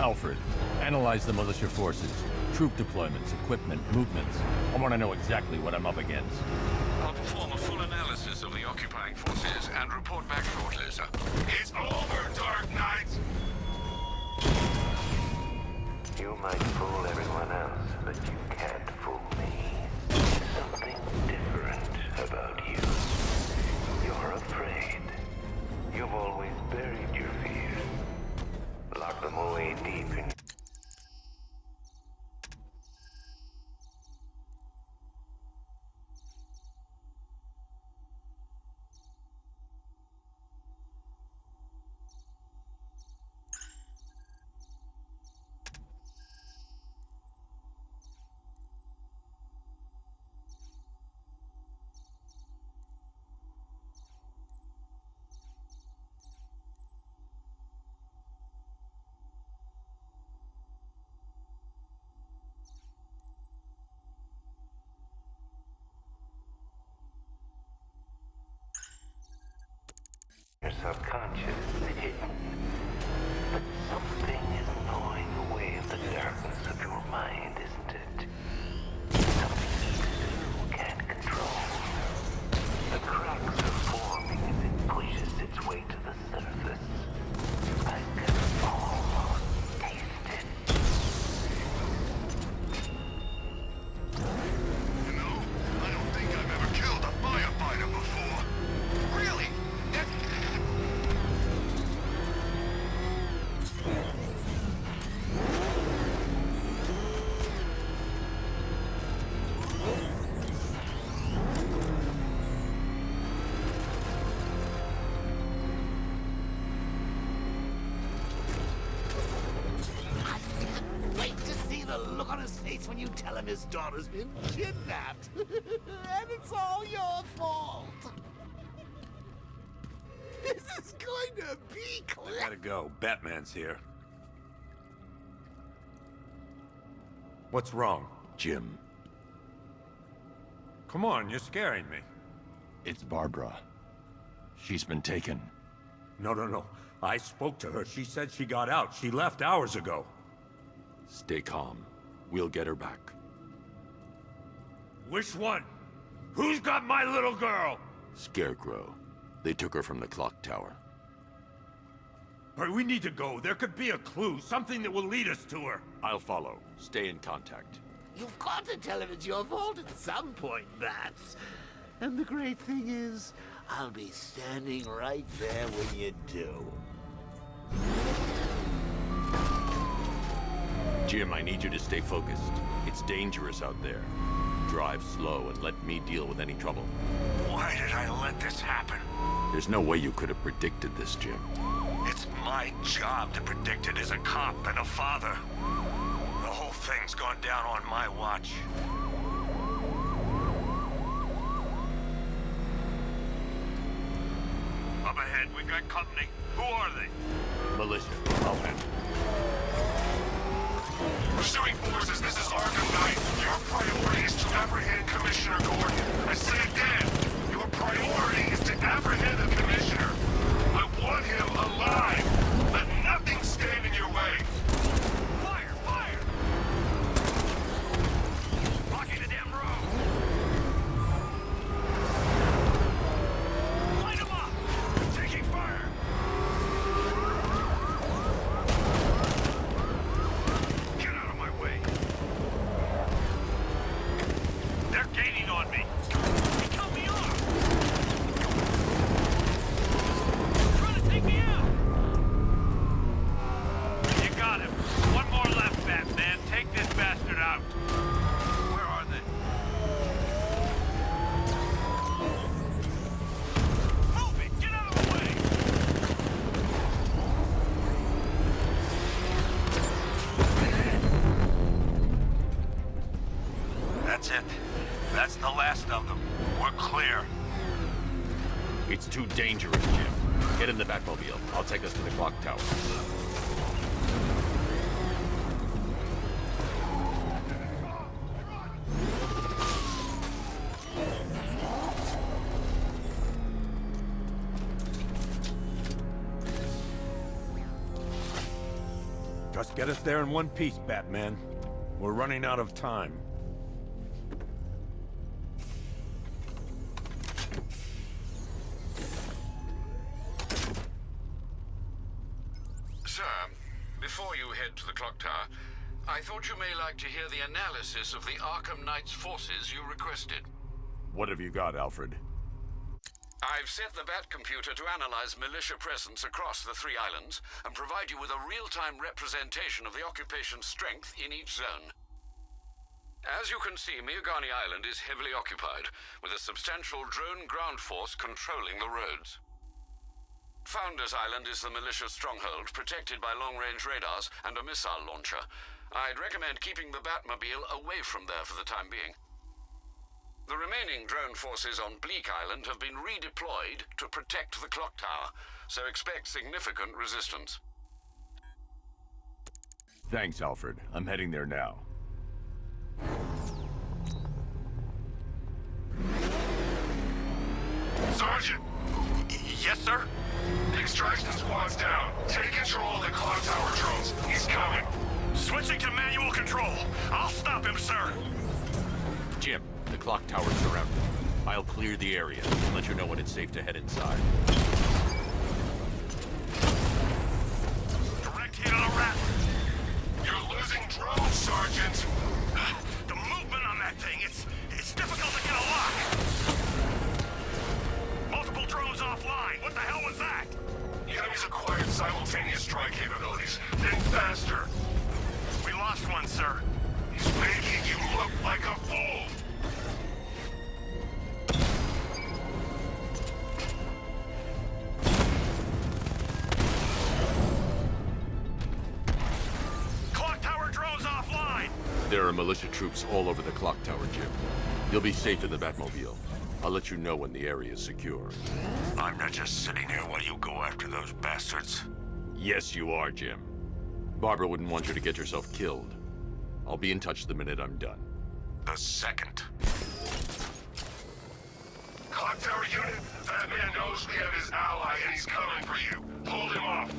Alfred, analyze the militia forces, troop deployments, equipment, movements. I want to know exactly what I'm up against. I'll perform a full analysis of the occupying forces and report back shortly, sir. It's over, Dark Knight! You might fool everyone else, but you can't fool me. Something different about you. You're afraid. You've always buried your fears. Lock them away deep in... Your subconscious is hidden, but something is gnawing away at the darkness of your mind, isn't it? Something you can't control. The cracks are forming as it pushes its way to the surface. I can almost taste it. You know, I don't think I've ever killed a firefighter before. Really? Wait to see the look on his face when you tell him his daughter's been kidnapped. And it's all your fault. This is going to be clever. I gotta go. Batman's here. What's wrong? Jim, Come on, you're scaring me. it's Barbara. She's been taken. No. I spoke to her. She said she got out. She left hours ago. Stay calm. We'll get her back. Which one? Who's got my little girl? Scarecrow. They took her from the clock tower. All right, we need to go. There could be a clue, something that will lead us to her. I'll follow. Stay in contact. You've got to tell him it's your fault at some point, Bats. And the great thing is, I'll be standing right there when you do. Jim, I need you to stay focused. It's dangerous out there. Drive slow and let me deal with any trouble. Why did I let this happen? There's no way you could have predicted this, Jim. It's my job to predict it as a cop and a father. The whole thing's gone down on my watch. Up ahead, we got company. Who are they? Militia, I'll handle. Pursuing forces, this is ARKHAM KNIGHT. Your priority is to apprehend Commissioner Gordon. I say again, your priority is to apprehend the Commissioner. I want him alive. Let nothing stand in your way. Fire! Fire! Blocking the damn road! Light him up! Taking fire! Get out of my way! They're gaining on me! They cut me off! Trying to take me out! You got him. One more left, Batman. Take this bastard out. Where are they? Move it! Get out of the way! That's it. That's the last of them. We're clear. It's too dangerous, Jim. Get in the Batmobile. I'll take us to the clock tower. Just get us there in one piece, Batman. We're running out of time. Sir, before you head to the clock tower, I thought you may like to hear the analysis of the Arkham Knight's forces you requested. What have you got, Alfred? I've set the Bat computer to analyze militia presence across the 3 islands and provide you with a real-time representation of the occupation's strength in each zone. As you can see, Miagani Island is heavily occupied, with a substantial drone ground force controlling the roads. Founders Island is the militia stronghold, protected by long-range radars and a missile launcher. I'd recommend keeping the Batmobile away from there for the time being. The remaining drone forces on Bleak Island have been redeployed to protect the clock tower, so expect significant resistance. Thanks, Alfred. I'm heading there now. Sergeant! Yes, sir? The extraction squad's down. Take control of the clock tower drones. He's coming. Switching to manual control. I'll stop him, sir. Jim, the clock tower's surrounded. I'll clear the area and let you know when it's safe to head inside. Direct hit on a rat. You're losing drones, Sergeant. The movement on that thing, it's difficult to get a lock. Multiple drones offline. What the hell was that? The enemy's acquired simultaneous strike capabilities. Think faster. We lost one, sir. He's making you look like a fool. Clock tower drones offline. There are militia troops all over the clock tower, Jim. You'll be safe in the Batmobile. I'll let you know when the area is secure. I'm not just sitting here while you go after those bastards. Yes, you are, Jim. Barbara wouldn't want you to get yourself killed. I'll be in touch the minute I'm done. The second. Clock tower unit, that man knows we have his ally and he's coming for you. Hold him off.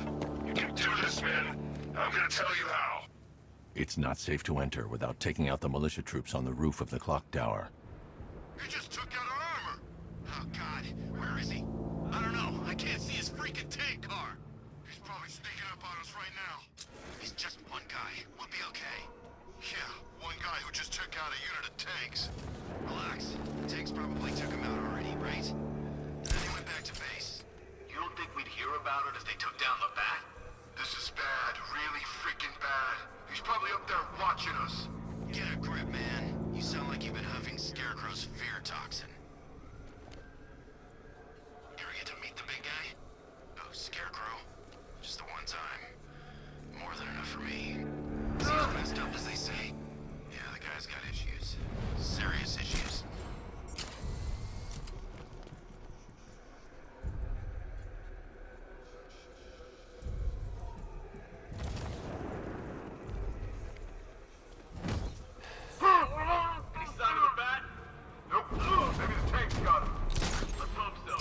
You can do this, man. I'm gonna tell you how. It's not safe to enter without taking out the militia troops on the roof of the clock tower. You just took out our armor. Oh, God. Where is he? I don't know. I can't see his freaking tank car. He's probably sneaking up on us right now. He's just one guy. We'll be okay. Yeah, one guy who just took out a unit of tanks. Relax. The tanks probably took him out already, right? And then he went back to base. You don't think we'd hear about it if they took down the Bat? This is bad. Really freaking bad. He's probably up there watching us. Get a grip, man. You sound like you've been huffing Scarecrow's fear toxin. You ever get to meet the big guy? Oh, Scarecrow. Just the one time. More than enough for me. Is he as messed up as they say? Yeah, the guy's got issues. Serious issues. Any sign of the Bat? Nope. Maybe the tank's got him. Let's hope so.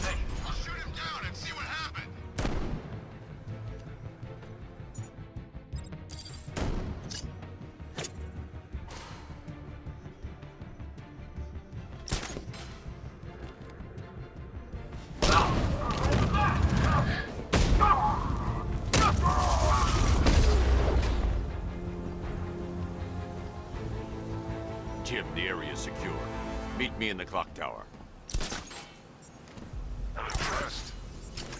Hey, I'll shoot him down and see what happened. Jim, the area is secure. Meet me in the clock tower. I'm impressed.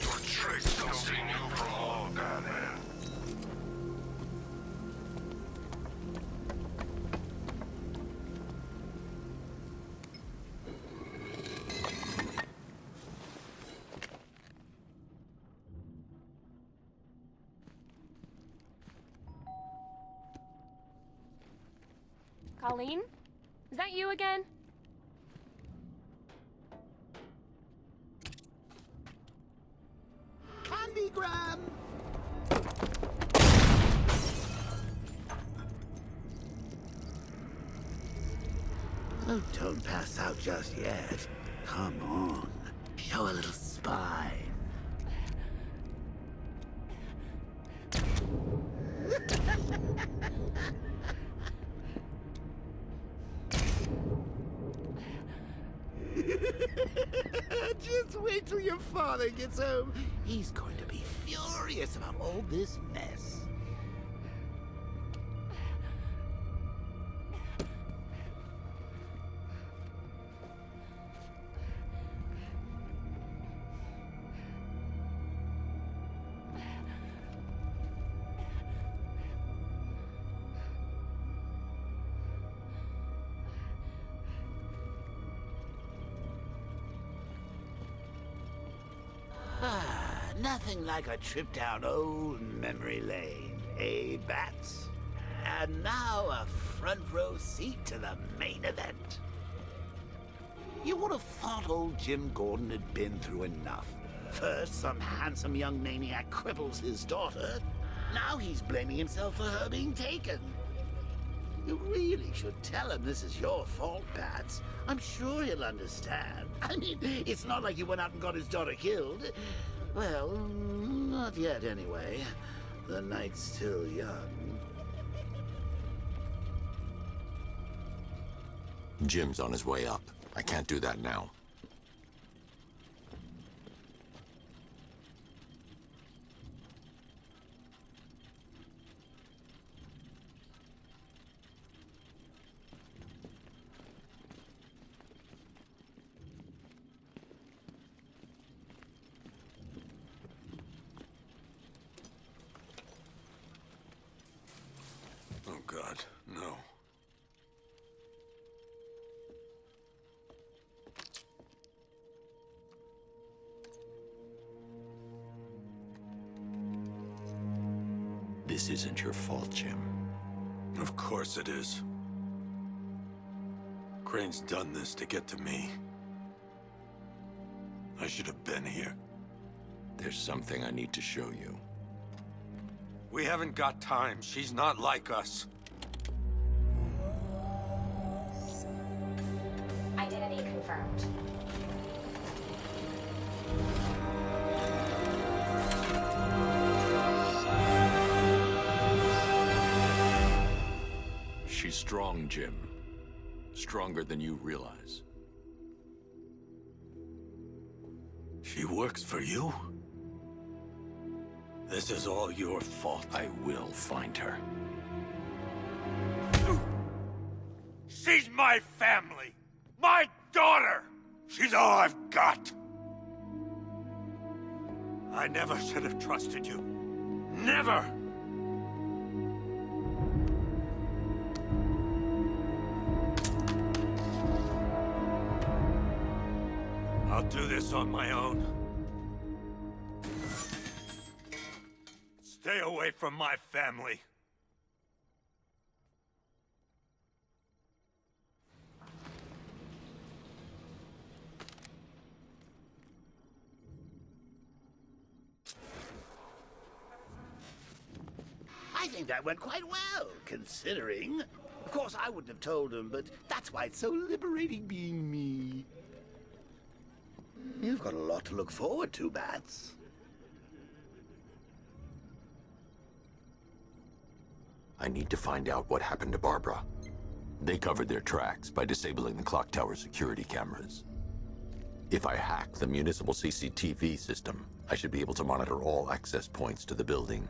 Your tricks don't seem new from long, Batman. Colleen? Is that you again? Candygram! Oh, don't pass out just yet. Come on. Show a little spine. Just wait till your father gets home. He's going to be furious about all this mess. Nothing like a trip down old memory lane, eh, Bats? And now a front row seat to the main event. You would have thought old Jim Gordon had been through enough. First, some handsome young maniac cripples his daughter. Now he's blaming himself for her being taken. You really should tell him this is your fault, Bats. I'm sure he'll understand. I mean, it's not like you went out and got his daughter killed. Well, not yet anyway. The night's still young. Jim's on his way up. I can't do that now. Oh, God, no. This isn't your fault, Jim. Of course it is. Crane's done this to get to me. I should have been here. There's something I need to show you. We haven't got time. She's not like us. Identity confirmed. She's strong, Jim. Stronger than you realize. She works for you? This is all your fault. I will find her. She's my family! My daughter! She's all I've got! I never should have trusted you. Never! I'll do this on my own. Stay away from my family. I think that went quite well, considering. Of course, I wouldn't have told him, but that's why it's so liberating being me. You've got a lot to look forward to, Bats. I need to find out what happened to Barbara. They covered their tracks by disabling the clock tower security cameras. If I hack the municipal CCTV system, I should be able to monitor all access points to the building.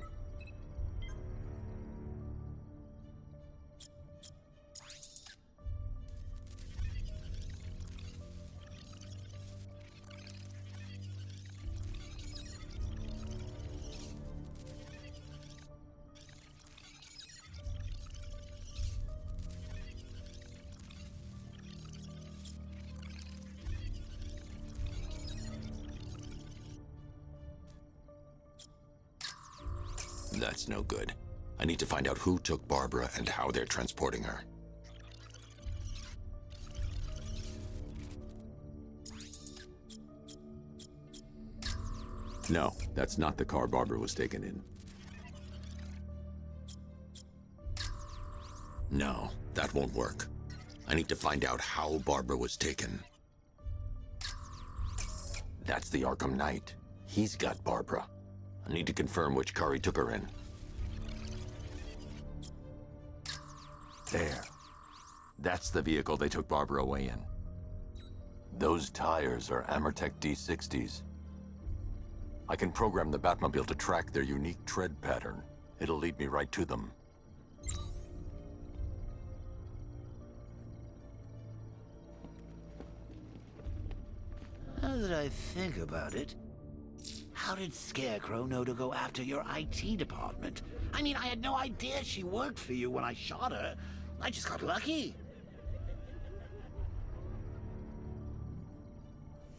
That's no good. I need to find out who took Barbara and how they're transporting her. No, that's not the car Barbara was taken in. No, that won't work. I need to find out how Barbara was taken. That's the Arkham Knight. He's got Barbara. I need to confirm which car he took her in. There. That's the vehicle they took Barbara away in. Those tires are Amertech D60s. I can program the Batmobile to track their unique tread pattern. It'll lead me right to them. Now that I think about it, how did Scarecrow know to go after your IT department? I mean, I had no idea she worked for you when I shot her. I just got lucky.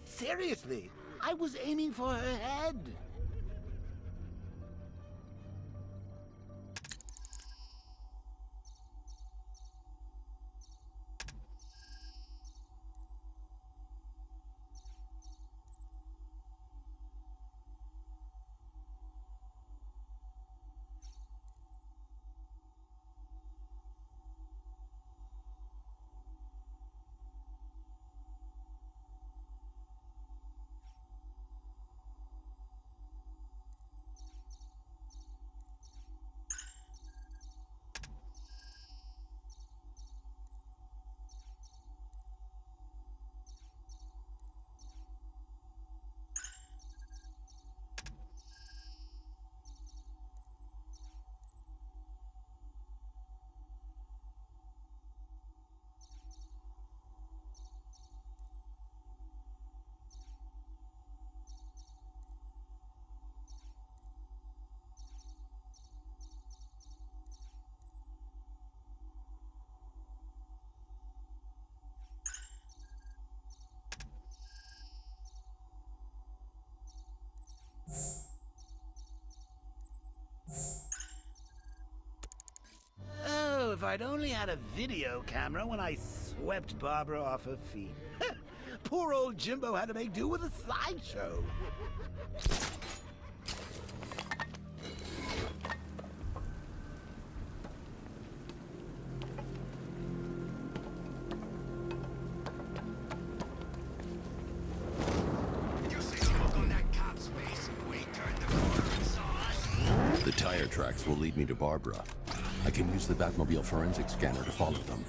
Seriously, I was aiming for her head. Oh, if I'd only had a video camera when I swept Barbara off her feet. Poor old Jimbo had to make do with a slideshow. The tire tracks will lead me to Barbara. I can use the Batmobile forensic scanner to follow them.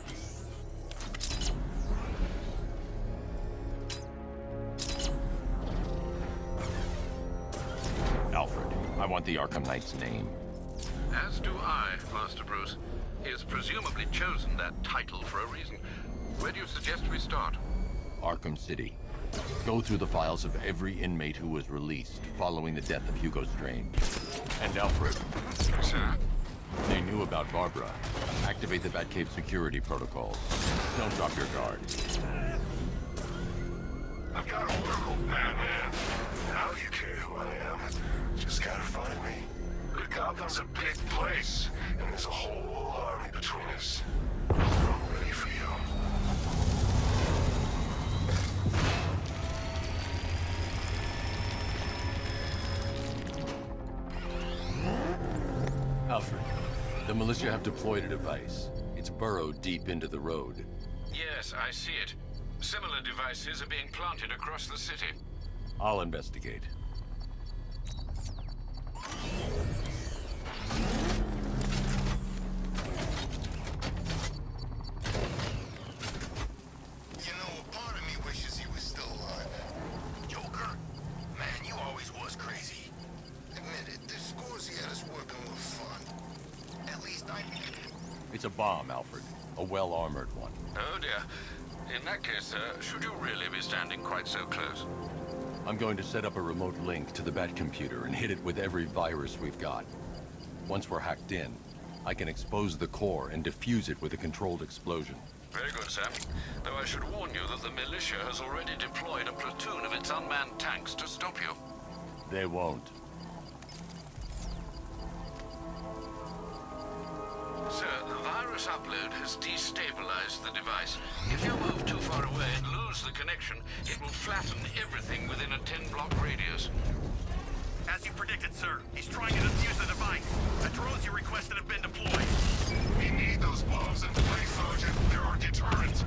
Alfred, I want the Arkham Knight's name. As do I, Master Bruce. He has presumably chosen that title for a reason. Where do you suggest we start? Arkham City. Go through the files of every inmate who was released following the death of Hugo Strange. And Alfred. Sir? They knew about Barbara. Activate the Batcave security protocols. Don't drop your guard. I've got Oracle, Batman. Now you care who I am. Just gotta find me. But Gotham's a big place, and there's a whole army between us. I'm ready for you. Alfred, the militia have deployed a device. It's burrowed deep into the road. Yes, I see it. Similar devices are being planted across the city. I'll investigate. You know, a part of me wishes he was still alive. Joker? Man, you always was crazy. Admit it, the scores he had us working were fun. At least I... It's a bomb, Alfred. A well-armored one. Oh dear. In that case, should you really be standing quite so close? I'm going to set up a remote link to the Batcomputer and hit it with every virus we've got. Once we're hacked in, I can expose the core and defuse it with a controlled explosion. Very good, sir. Though I should warn you that the militia has already deployed a platoon of its unmanned tanks to stop you. They won't. Sir, the virus upload has destabilized the device. If you move too far away and lose the connection, it will flatten everything within a 10-block radius. As you predicted, sir, he's trying to defuse the device. The drones you requested have been deployed. We need those bombs in place, Sergeant. They're our deterrent.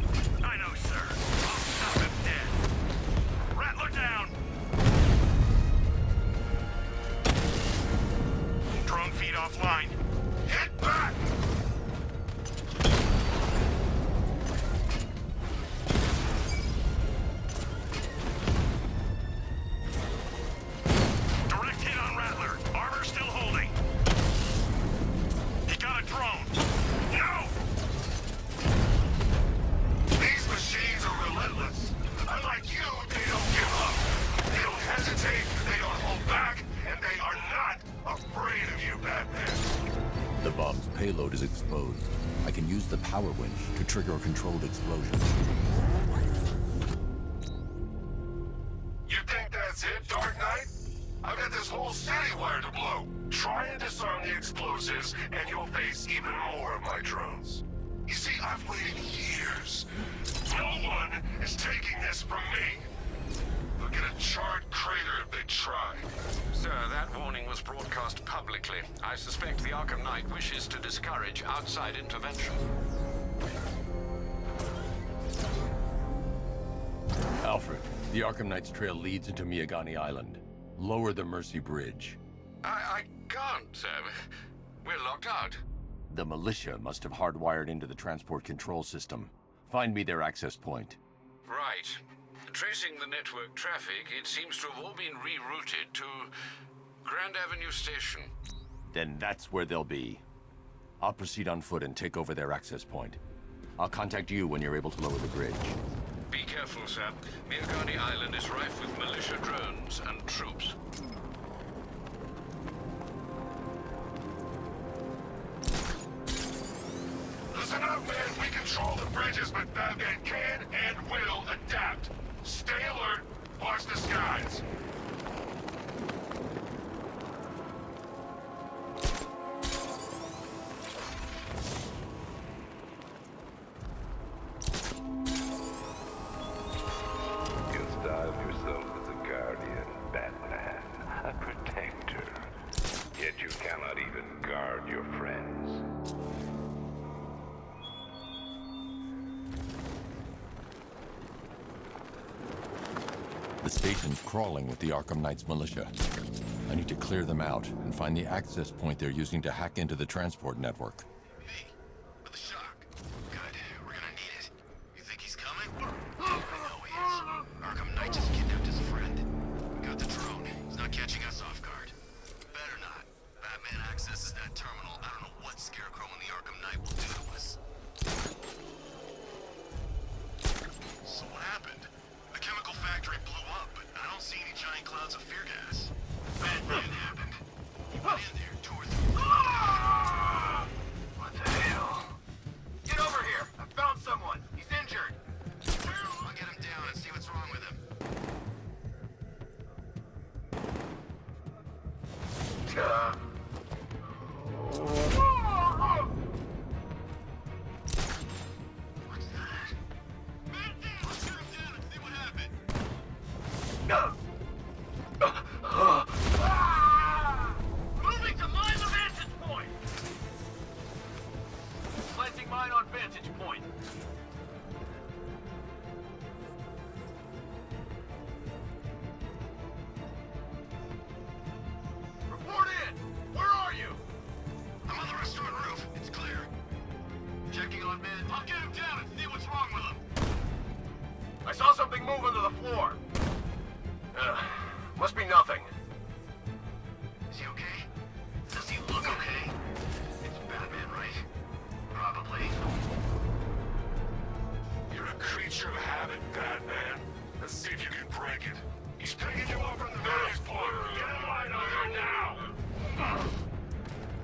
bomb's payload is exposed. I can use the power winch to trigger a controlled explosion. You think that's it, Dark Knight? I've got this whole city wired to blow. Try and disarm the explosives, and you'll face even more of my drones. You see, I've waited years. No one is taking this from me. They'll get a charred crater if they try. Sir, that warning was broadcast publicly. I suspect the Arkham Knight wishes to discourage outside intervention. Alfred, the Arkham Knight's trail leads into Miyagani Island. Lower the Mercy Bridge. I can't, sir. We're locked out. The militia must have hardwired into the transport control system. Find me their access point. Right. Tracing the network traffic, it seems to have all been rerouted to Grand Avenue Station. Then that's where they'll be. I'll proceed on foot and take over their access point. I'll contact you when you're able to lower the bridge. Be careful, sir. Miyagani Island is rife with militia drones and troops. Listen up, man. We control the bridges, but Batman can and will adapt. Stay alert. Watch the skies. You style yourself as a guardian, Batman, a protector. Yet you cannot even guard your friends. The station's crawling with the Arkham Knight's militia. I need to clear them out and find the access point they're using to hack into the transport network. Me? With a shock. Good. We're gonna need it. You think he's coming? I know he is. Arkham Knight just kidnapped his friend. We got the drone. He's not catching us off guard. Better not. Batman accesses that terminal. I don't know what Scarecrow and the Arkham Knight will do to us. So what happened? The chemical factory blew up, but I don't see any giant clouds of fear gas. Batman happened. He went in there 2 or 3. What the hell? Get over here! I found someone. He's injured. I'll get him down and see what's wrong with him. What's that? Let's get him down and see what happened. Moving to mine the vantage point! Planting mine on vantage point. Report in! Where are you? I'm on the restaurant roof. It's clear. Checking on men. I'll get him down and see what's wrong with him. I saw something move under the floor. Must be nothing. Is he okay? Does he look okay? It's Batman, right? Probably. You're a creature of habit, Batman. Let's see if you can break it. He's picking you up from the vantage point. Get him right on there now.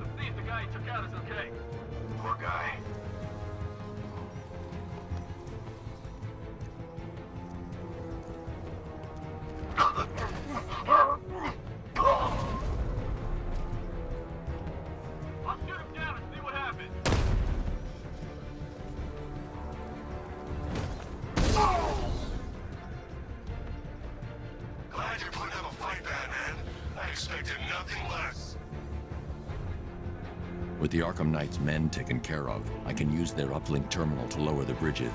Let's see if the guy he took out is okay. Poor guy. I'll shoot him down and see what happens. Glad you're putting up a fight, Batman. I expected nothing less. With the Arkham Knight's men taken care of, I can use their uplink terminal to lower the bridges.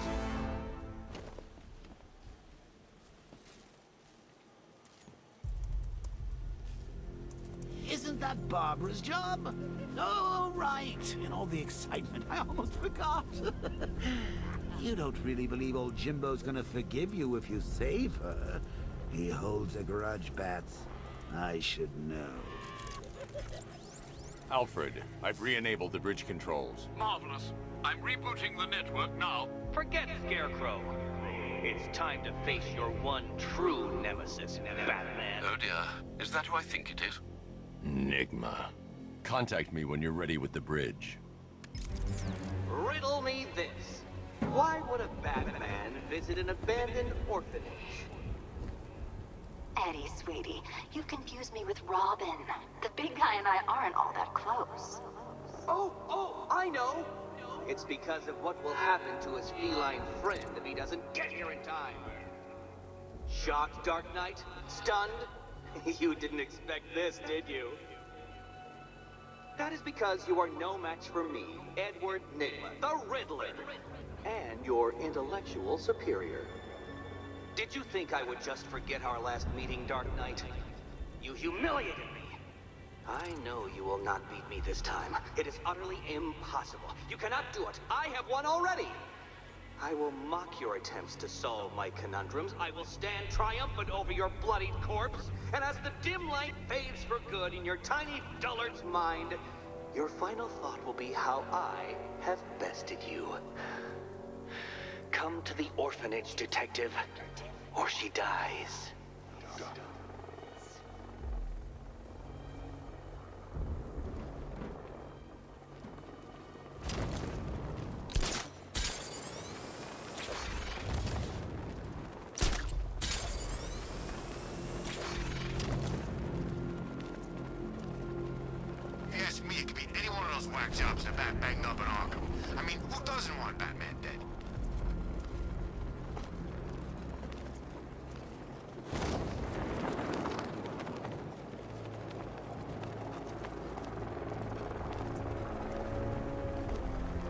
Isn't that Barbara's job? Oh, right. In all the excitement, I almost forgot. You don't really believe old Jimbo's gonna forgive you if you save her. He holds a grudge, Bats. I should know. Alfred, I've re-enabled the bridge controls. Marvelous. I'm rebooting the network now. Forget Scarecrow. It's time to face your one true nemesis, Batman. Oh dear. Is that who I think it is? Enigma. Contact me when you're ready with the bridge. Riddle me this. Why would a Batman visit an abandoned orphanage? Eddie, sweetie, you confuse me with Robin. The big guy and I aren't all that close. Oh, I know! It's because of what will happen to his feline friend if he doesn't get here in time. Shocked, Dark Knight? Stunned? You didn't expect this, did you? That is because you are no match for me, Edward Nigma, the Riddler, and your intellectual superior. Did you think I would just forget our last meeting, Dark Knight? You humiliated me. I know you will not beat me this time. It is utterly impossible. You cannot do it. I have won already. I will mock your attempts to solve my conundrums. I will stand triumphant over your bloodied corpse. And as the dim light fades for good in your tiny dullard's mind, your final thought will be how I have bested you. Come to the orphanage, detective, or she dies. If you ask me, it could be any one of those whack jobs in a bat banged up in Arkham. I mean, who doesn't want Batman dead?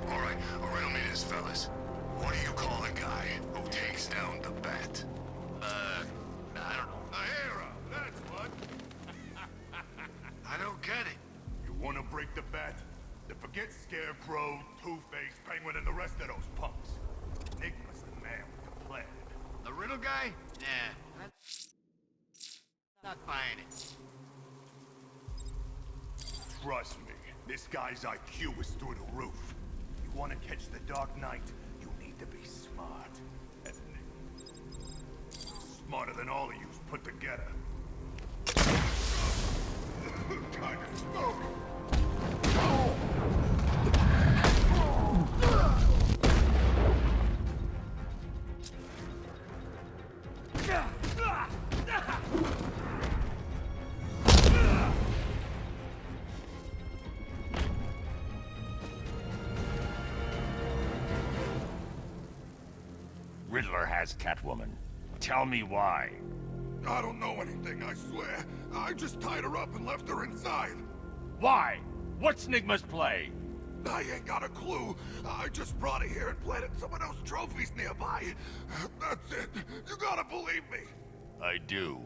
All right, riddle me this, fellas. What do you call a guy who takes down the bat? I don't know. A hero, that's what. I don't get it. You wanna break the bat? Then forget Scarecrow, Two-Face, Penguin, and the rest of those punks. Enigma's the man with the plan. The riddle guy? Nah, that's not buying it. Trust me, this guy's IQ is through the roof. You wanna catch the Dark Knight, you need to be smart. And smarter than all of yous put together. Kind of smoke. Riddler has Catwoman. Tell me why. I don't know anything, I swear. I just tied her up and left her inside. Why? What's Nigma's play? I ain't got a clue. I just brought her here and planted some of those trophies nearby. That's it. You gotta believe me. I do.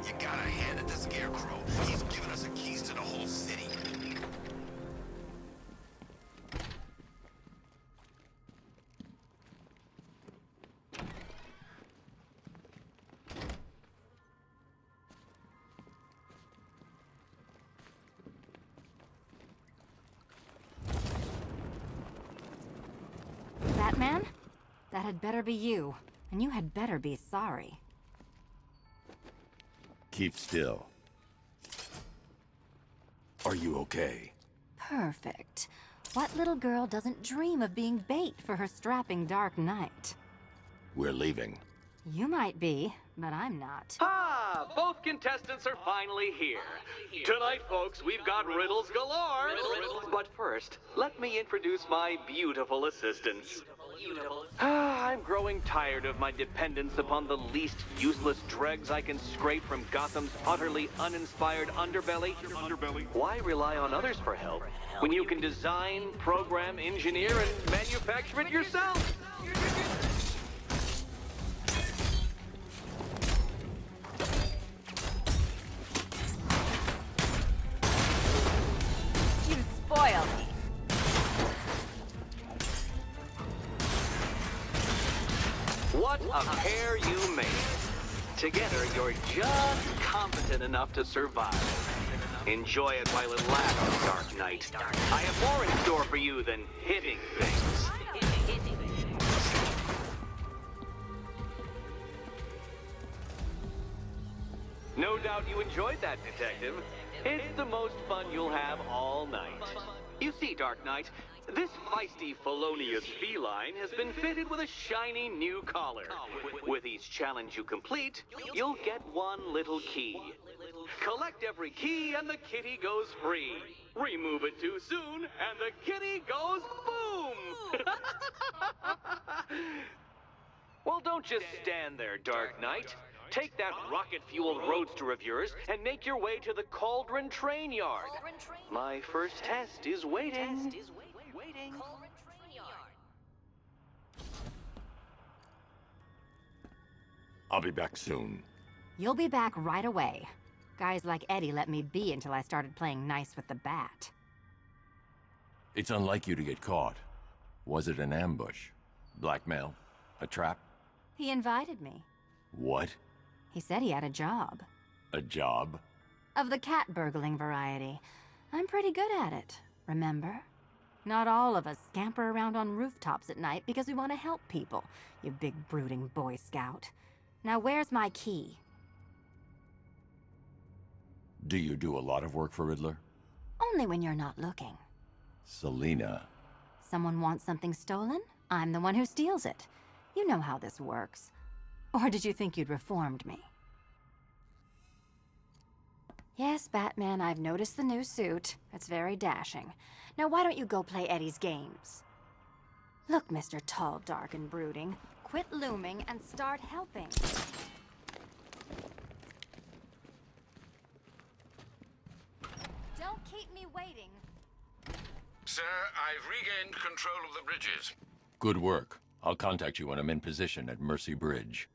You gotta hand it to Scarecrow. He's given us the keys to the whole city. Batman? That had better be you. And you had better be sorry. Keep still. Are you okay? Perfect. What little girl doesn't dream of being bait for her strapping Dark Knight? We're leaving. You might be, but I'm not. Ah, both contestants are finally here. Tonight, folks, we've got riddles galore. But first, let me introduce my beautiful assistants. I'm growing tired of my dependence upon the least useless dregs I can scrape from Gotham's utterly uninspired underbelly. Why rely on others for help when you can design, program, engineer, and manufacture it yourself? You spoil me. What a pair you made. Together, you're just competent enough to survive. Enjoy it while it lasts, Dark Knight. I have more in store for you than hitting things. No doubt you enjoyed that, Detective. It's the most fun you'll have all night. You see, Dark Knight, this feisty, felonious feline has been fitted with a shiny new collar. With each challenge you complete, you'll get one little key. Collect every key and the kitty goes free. Remove it too soon and the kitty goes boom! Well, don't just stand there, Dark Knight. Take that rocket-fueled roadster of yours and make your way to the Cauldron Train Yard. My first test is waiting. I'll be back soon. You'll be back right away. Guys like Eddie let me be until I started playing nice with the bat. It's unlike you to get caught. Was it an ambush? Blackmail? A trap? He invited me. What? He said he had a job. A job? Of the cat burgling variety. I'm pretty good at it, remember? Not all of us scamper around on rooftops at night because we want to help people, you big brooding Boy Scout. Now where's my key? Do you do a lot of work for Riddler? Only when you're not looking. Selina. Someone wants something stolen? I'm the one who steals it. You know how this works. Or did you think you'd reformed me? Yes, Batman, I've noticed the new suit. It's very dashing. Now why don't you go play Eddie's games? Look, Mr. Tall, Dark, and Brooding. Quit looming and start helping. Don't keep me waiting. Sir, I've regained control of the bridges. Good work. I'll contact you when I'm in position at Mercy Bridge.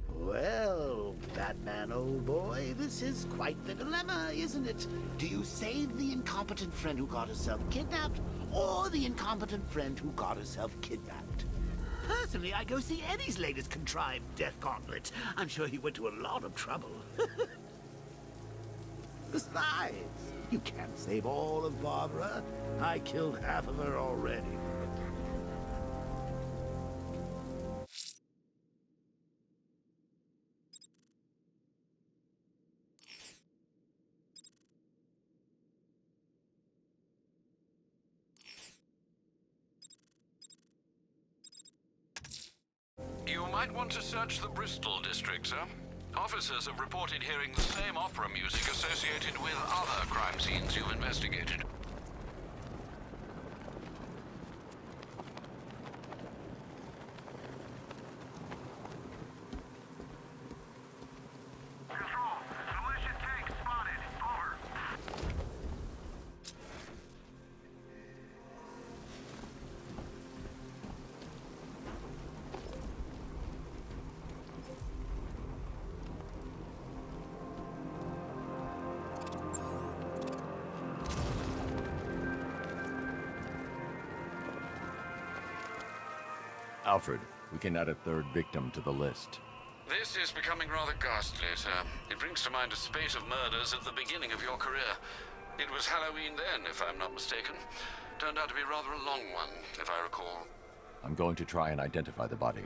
Well, Batman, old boy, this is quite the dilemma, isn't it? Do you save the incompetent friend who got herself kidnapped, or the incompetent friend who got herself kidnapped? Personally, I go see Eddie's latest contrived death gauntlet. I'm sure he went to a lot of trouble. Besides, you can't save all of Barbara. I killed half of her already. You might want to search the Bristol district, sir. Officers have reported hearing the same opera music associated with other crime scenes you've investigated. Alfred, we can add a third victim to the list. This is becoming rather ghastly, sir. It brings to mind a spate of murders at the beginning of your career. It was Halloween then, if I'm not mistaken. Turned out to be rather a long one, if I recall. I'm going to try and identify the body.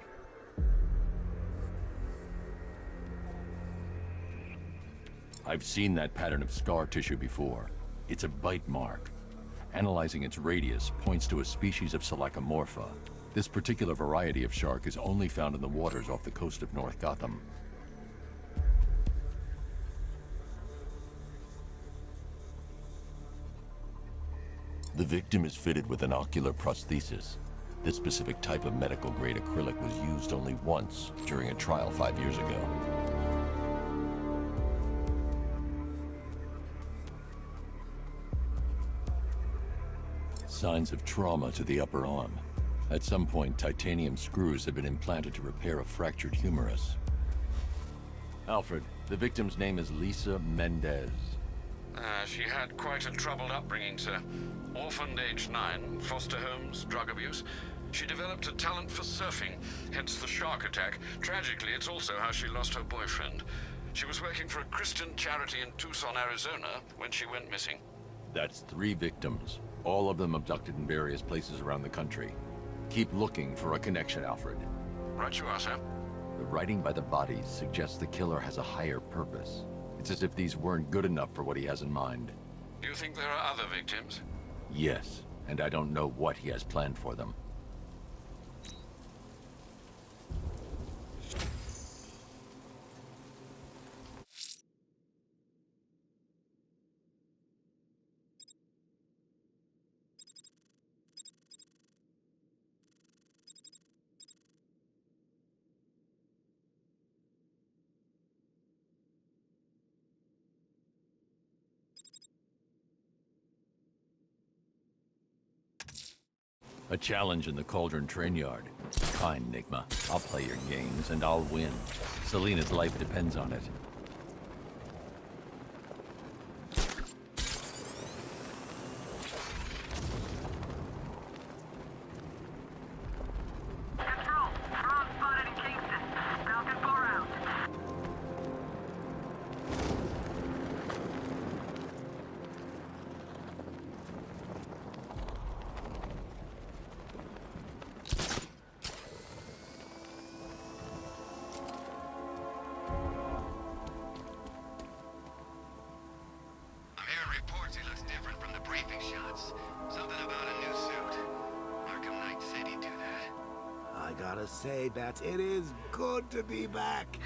I've seen that pattern of scar tissue before. It's a bite mark. Analyzing its radius points to a species of Selachomorpha. This particular variety of shark is only found in the waters off the coast of North Gotham. The victim is fitted with an ocular prosthesis. This specific type of medical-grade acrylic was used only once during a trial 5 years ago. Signs of trauma to the upper arm. At some point, titanium screws have been implanted to repair a fractured humerus. Alfred, the victim's name is Lisa Mendez. She had quite a troubled upbringing, sir. Orphaned age 9, foster homes, drug abuse. She developed a talent for surfing, hence the shark attack. Tragically, it's also how she lost her boyfriend. She was working for a Christian charity in Tucson, Arizona, when she went missing. That's 3 victims, all of them abducted in various places around the country. Keep looking for a connection, Alfred. Right you are, sir. The writing by the bodies suggests the killer has a higher purpose. It's as if these weren't good enough for what he has in mind. Do you think there are other victims? Yes, and I don't know what he has planned for them. A challenge in the Cauldron train yard. Fine, Nigma. I'll play your games, and I'll win. Selena's life depends on it. Control, drone spotted in Kingston. Falcon 4 out. I'm hearing reports he looks different from the briefing shots. Something about a new suit. Arkham Knight said he'd do that. I gotta say, Bats, it is good to be back.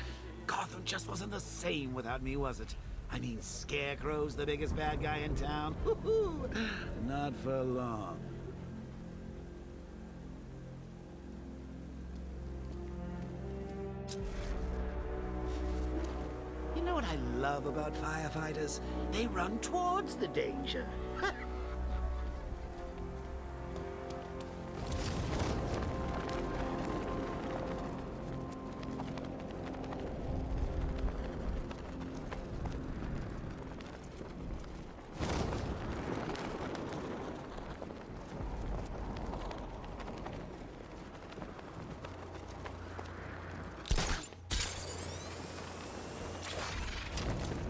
Gotham just wasn't the same without me, was it? I mean, Scarecrow's the biggest bad guy in town. Woo-hoo. Not for long. You know what I love about firefighters? They run towards the danger.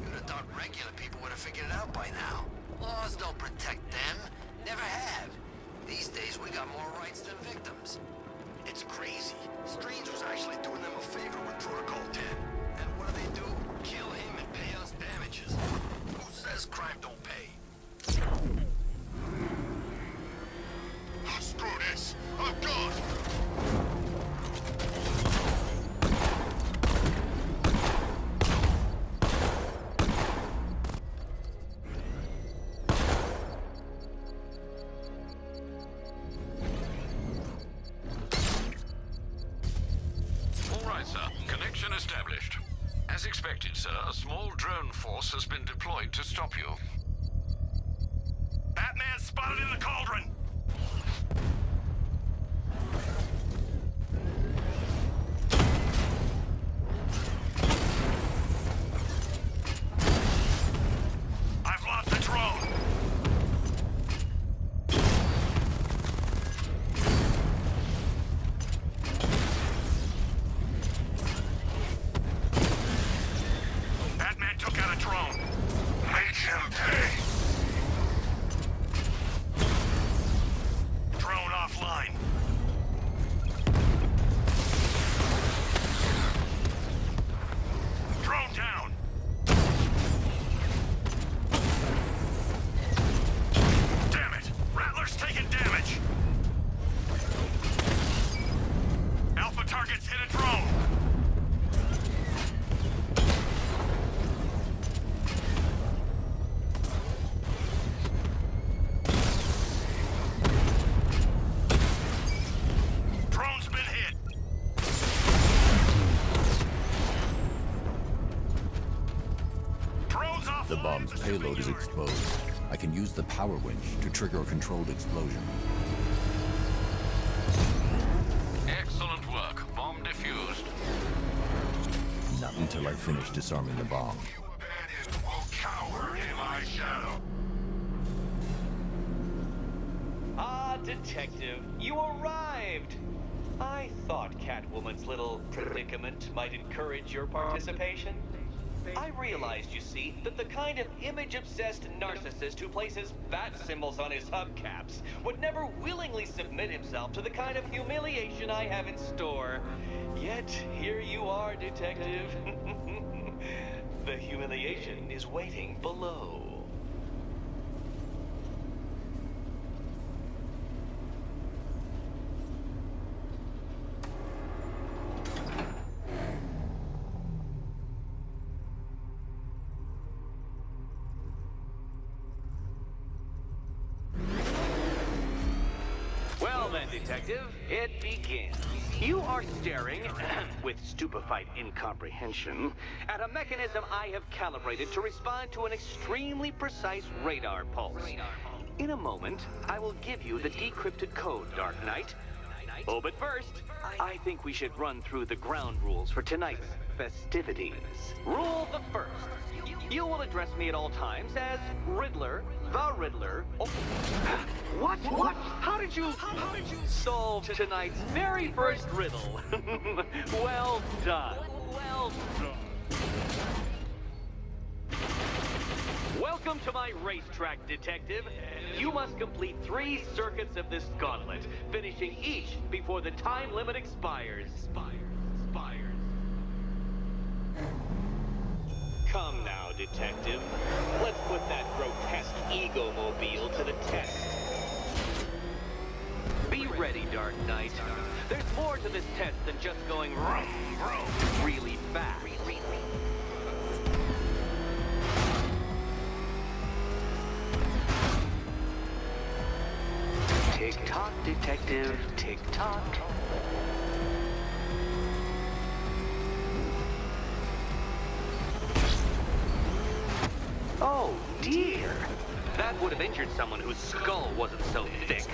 You'd have thought regular people would have figured it out by now. Laws don't protect them. Never have. These days, we got more rights than victims. It's crazy. Strange was actually doing them a favor with Protocol 10. And what do? Kill him and pay us damages. Who says crime don't pay? Oh, screw this. I'm gone. All right, sir. Connection established. As expected, sir, a small drone force has been deployed to stop you. Batman spotted in the Cauldron. I've lost the drone. Batman took out a drone. Make him pay. payload is exposed, I can use the power winch to trigger a controlled explosion. Excellent work. Bomb defused. Not until I finish disarming the bomb. You abandoned will cower in my shadow. Ah, Detective, you arrived! I thought Catwoman's little predicament might encourage your participation. I realized, you see, that the kind of image-obsessed narcissist who places bat symbols on his hubcaps would never willingly submit himself to the kind of humiliation I have in store. Yet, here you are, Detective. The humiliation is waiting below. Well then, Detective, it begins. You are staring, with stupefied incomprehension, at a mechanism I have calibrated to respond to an extremely precise radar pulse. In a moment, I will give you the decrypted code, Dark Knight. Oh, but first, I think we should run through the ground rules for tonight's festivities. Rule the first. You will address me at all times as Riddler, the Riddler. Oh. What? How did you solve tonight's very first riddle? Well done. Welcome to my racetrack, Detective. You must complete 3 circuits of this gauntlet, finishing each before the time limit expires. Come now, Detective. Let's put that grotesque ego-mobile to the test. Be ready, Dark Knight. There's more to this test than just going vroom, vroom really fast. Tick-tock, Detective, tick-tock. Oh, dear. That would have injured someone whose skull wasn't so thick.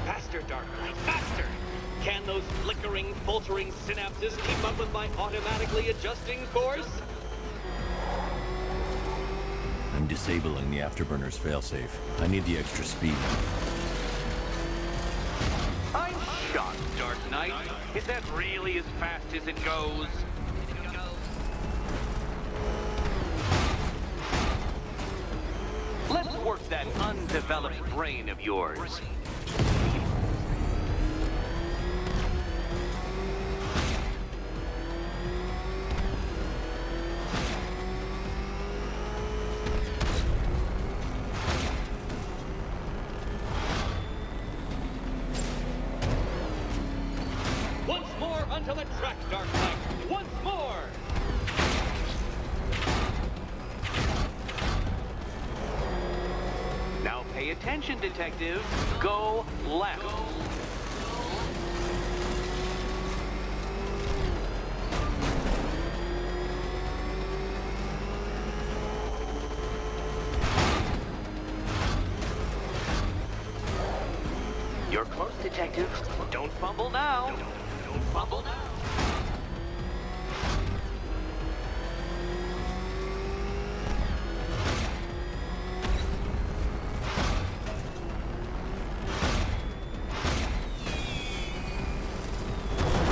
Faster, Dark Knight, faster! Can those flickering, faltering synapses keep up with my automatically adjusting course? I'm disabling the afterburner's failsafe. I need the extra speed. I'm shocked, Dark Knight. Is that really as fast as it goes? Let's work that undeveloped brain of yours. Once more onto the track, Dark Knight. Once more! Now pay attention, Detective. Go left. You're close, Detective. Don't fumble now. Don't fumble now.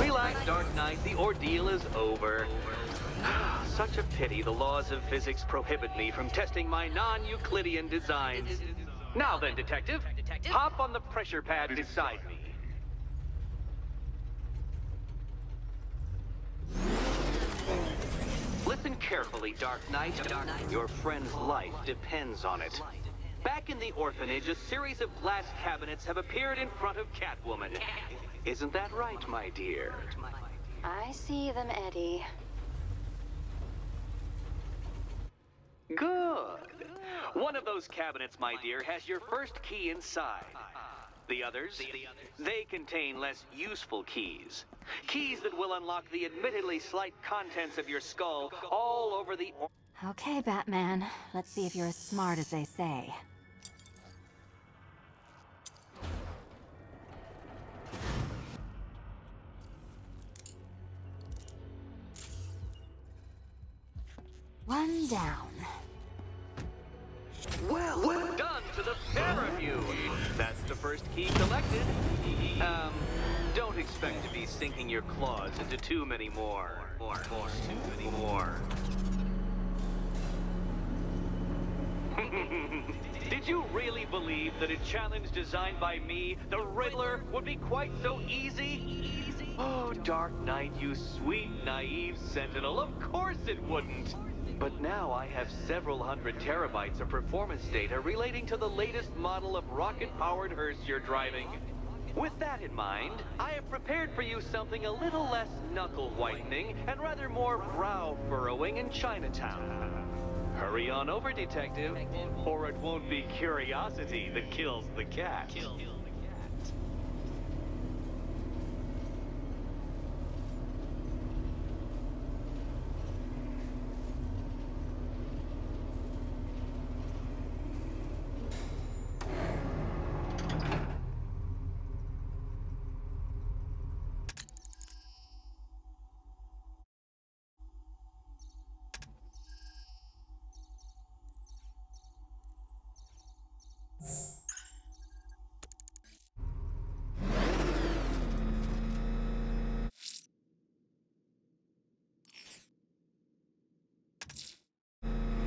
Relax, Dark Knight. The ordeal is over. Such a pity the laws of physics prohibit me from testing my non-Euclidean designs. Now then, Detective, hop on the pressure pad beside me. Listen carefully, Dark Knight. Your friend's life depends on it. Back in the orphanage, a series of glass cabinets have appeared in front of Catwoman. Isn't that right, my dear? I see them, Eddie. Good. One of those cabinets, my dear, has your first key inside. The others, they contain less useful keys. Keys that will unlock the admittedly slight contents of your skull all over the... Okay, Batman. Let's see if you're as smart as they say. One down. Well done to the pair of you. That's the first key collected. Don't expect to be sinking your claws into too many more. Too many more. Did you really believe that a challenge designed by me, the Riddler, would be quite so easy? Oh, Dark Knight, you sweet, naive sentinel, of course it wouldn't. But now I have several hundred terabytes of performance data relating to the latest model of rocket-powered hearse you're driving. With that in mind, I have prepared for you something a little less knuckle-whitening and rather more brow-furrowing in Chinatown. Hurry on over, detective, or it won't be curiosity that kills the cat.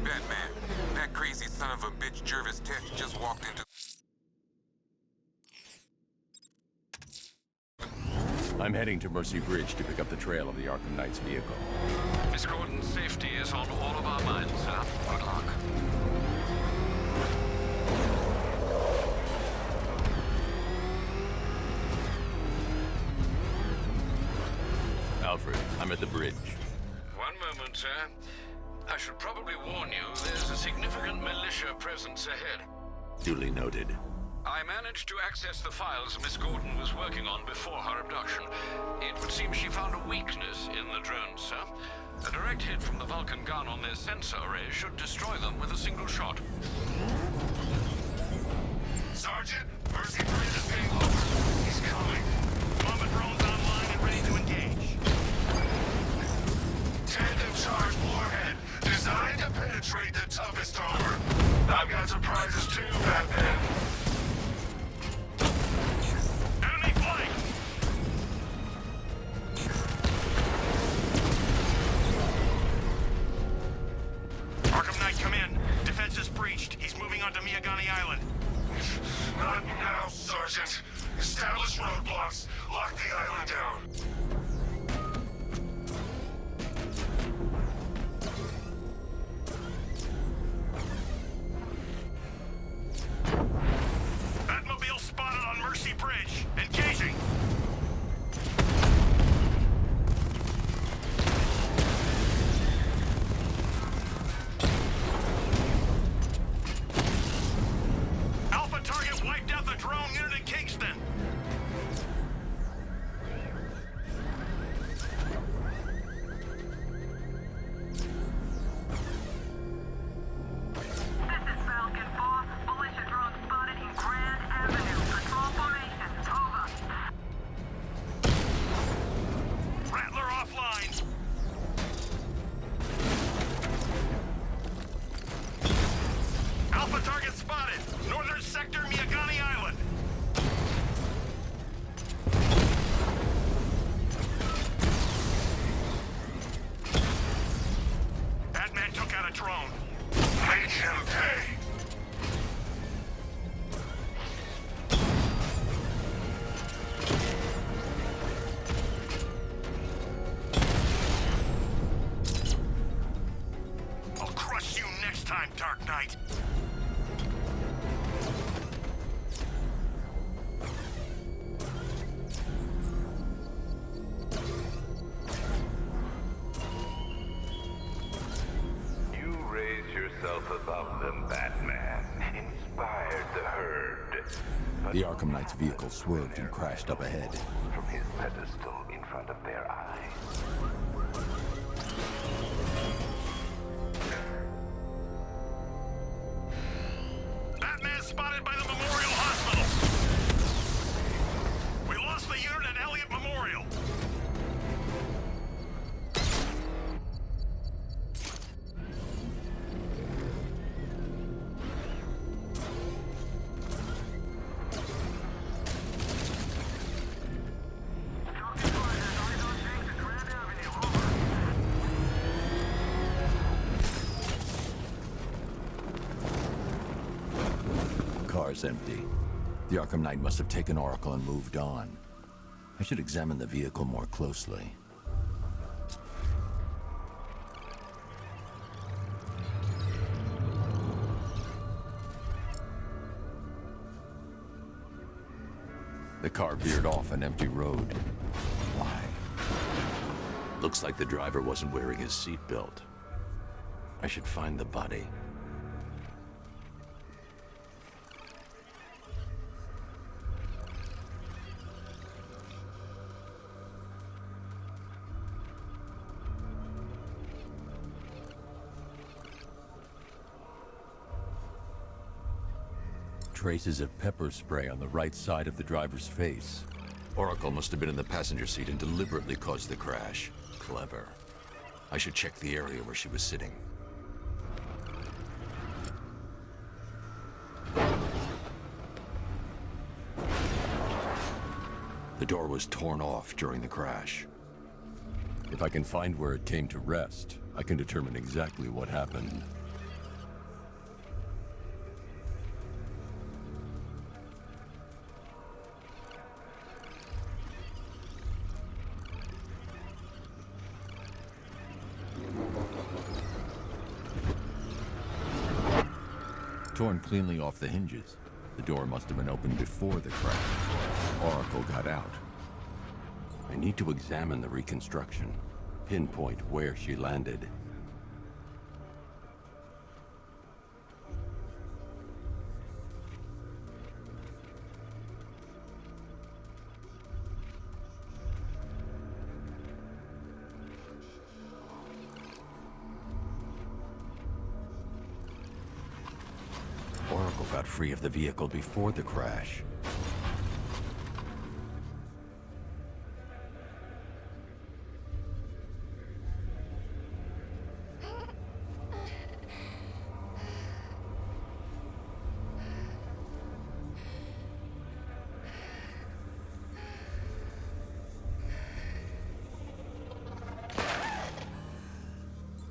Batman, that crazy son of a bitch Jervis Tech just walked into... I'm heading to Mercy Bridge to pick up the trail of the Arkham Knight's vehicle. Miss Gordon's safety is on all of our minds, sir. Good luck. Alfred, I'm at the bridge. One moment, sir. I should probably warn you, there's a significant militia presence ahead. Duly noted. I managed to access the files Miss Gordon was working on before her abduction. It would seem she found a weakness in the drones, sir. A direct hit from the Vulcan gun on their sensor array should destroy them with a single shot. Sergeant, Mercy Bridge is being lowered. He's coming. Bomber drones online and ready to engage. Tandem charge warhead, designed to penetrate the toughest armor. I've got surprises too, Batman. Enemy flank! Arkham Knight, come in. Defense is breached. He's moving onto Miyagani Island. Not now, Sergeant. Establish roadblocks. Lock the island down. Batmobile spotted on Mercy Bridge. Engaging. Alpha target wiped out the drone unit in Kingston. This is Falcon 4. Militia drone spotted in Grand Avenue. Control formation. Over. Rattler offline. Alpha target spotted. Northern sector, Miyagani Island. Batman took out a drone. Make him pay. I'll crush you next time, Dark Knight. yourself above them, Batman. Inspired the herd. The Arkham Knight's vehicle swerved and crashed up ahead. From his pedestal in front of their eyes. Batman spotted by the Memorial Hospital. We lost the unit at Elliott Memorial. Car's empty. The Arkham Knight must have taken Oracle and moved on. I should examine the vehicle more closely. The car veered off an empty road. Why? Looks like the driver wasn't wearing his seatbelt. I should find the body. Traces of pepper spray on the right side of the driver's face. Oracle must have been in the passenger seat and deliberately caused the crash. Clever. I should check the area where she was sitting. The door was torn off during the crash. If I can find where it came to rest, I can determine exactly what happened. Torn cleanly off the hinges. The door must have been opened before the crash. Oracle got out. I need to examine the reconstruction. Pinpoint where she landed. Oracle got free of the vehicle before the crash.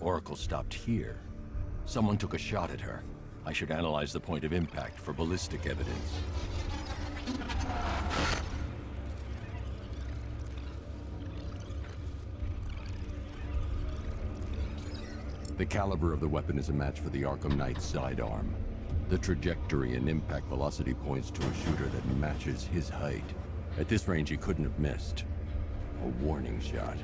Oracle stopped here. Someone took a shot at her. I should analyze the point of impact for ballistic evidence. The caliber of the weapon is a match for the Arkham Knight's sidearm. The trajectory and impact velocity points to a shooter that matches his height. At this range, he couldn't have missed. A warning shot.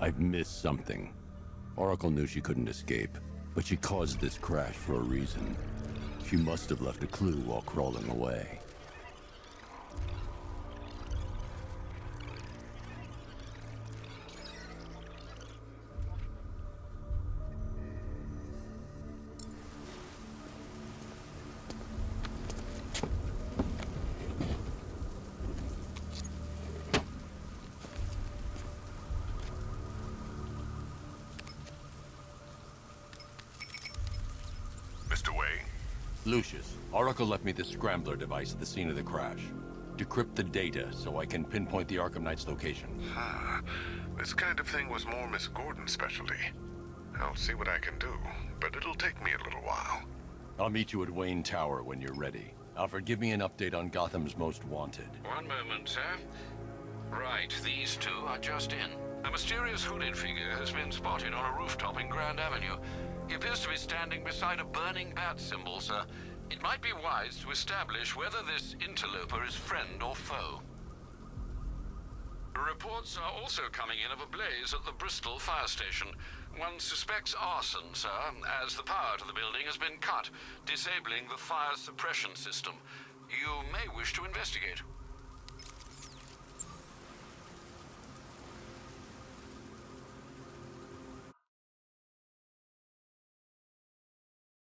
I've missed something. Oracle knew she couldn't escape, but she caused this crash for a reason. She must have left a clue while crawling away. Mr. Wayne? Lucius, Oracle left me the scrambler device at the scene of the crash. Decrypt the data so I can pinpoint the Arkham Knight's location. This kind of thing was more Miss Gordon's specialty. I'll see what I can do, but it'll take me a little while. I'll meet you at Wayne Tower when you're ready. Alfred, give me an update on Gotham's Most Wanted. One moment, sir. Right, these two are just in. A mysterious hooded figure has been spotted on a rooftop in Grand Avenue. He appears to be standing beside a burning bat symbol, sir. It might be wise to establish whether this interloper is friend or foe. Reports are also coming in of a blaze at the Bristol fire station. One suspects arson, sir, as the power to the building has been cut, disabling the fire suppression system. You may wish to investigate.